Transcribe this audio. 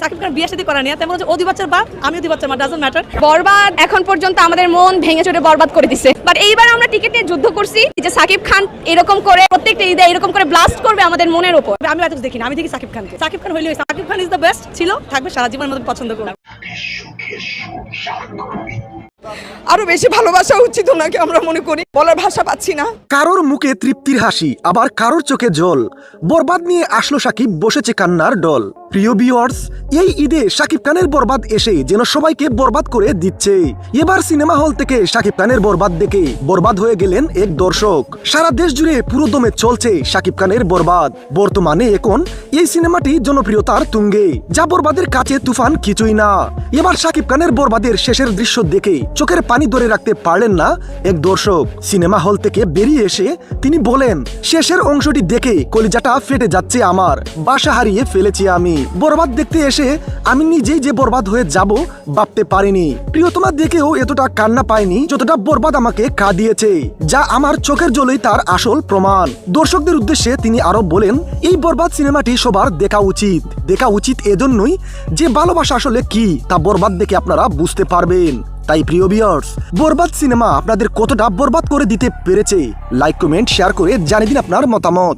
সাকিব খান বিয়ে শাদী করা নিয়ে তেমন হচ্ছে ও 2 বাচ্চার বাপ, আমিও 2 বাচ্চার মা, ডাজন্ট ম্যাটার। বরবাদ এখন পর্যন্ত আমাদের মন ভেঙে চুরে বরবাদ করে দিছে। বাট এইবার আমরা টিকিট নিয়ে যুদ্ধ করছি যে সাকিব খান এরকম করে প্রত্যেকটা ঈদে এরকম করে ব্লাস্ট করবে আমাদের মনের উপর। আমি এত দেখি না, আমি দেখি সাকিব খানকে। সাকিব খান হইলে Shakib Khan is the best, ছিল, থাকবে, সারা জীবনের মতো পছন্দ করব। আরো বেশি ভালোবাসা উচিত ওনাকে আমরা মনে করি, বলার ভাষা পাচ্ছি না। কারোর মুখে তৃপ্তির হাসি, আবার কারোর চোখে জল। বরবাদ নিয়ে আসলো সাকিব, বসেছে কান্নার ডল। প্রিয় ভিউয়ার্স, এই ঈদে সাকিব খানের বরবাদ এসে যেন সবাইকে বরবাদ করে দিচ্ছে। এবার সিনেমা হল থেকে সাকিব খানের বরবাদ দেখে বরবাদ হয়ে গেলেন এক দর্শক। সারা দেশ জুড়ে পুরো দমে চলছে সাকিব খানের বরবাদ। বর্তমানে এখন এই সিনেমাটি জনপ্রিয়তার তুঙ্গে, যা বরবাদের কাছে তুফান কিছুই না। এবার সাকিব খানের বরবাদের শেষের দৃশ্য দেখে চোখের পানি ধরে রাখতে পারলেন না এক দর্শক। সিনেমা হল থেকে বেরিয়ে এসে তিনি বলেন, শেষের অংশটি দেখে কলিজাটা ফেটে যাচ্ছে আমার, বাসা হারিয়ে ফেলেছি আমি। বরবাদ দেখতে এসে আমি নিজেই যে বরবাদ হয়ে যাব ভাবতে পারিনি। প্রিয়তমা দেখেও এতটা কান্না পাইনি যতটা বরবাদ আমাকে কাঁদিয়েছে, যা আমার চোখের জলেই তার আসল প্রমাণ। দর্শকদের উদ্দেশ্যে তিনি আরো বলেন, এই বরবাদ সিনেমাটি সবার দেখা উচিত এজন্যই যে ভালোবাসা আসলে কি তা বরবাদ দেখে আপনারা বুঝতে পারবেন। তাই প্রিয় ভিউয়ার্স, বরবাদ সিনেমা আপনাদের কতটা বরবাদ করে দিতে পেরেছে, লাইক কমেন্ট শেয়ার করে জানিয়ে দিন আপনার মতামত।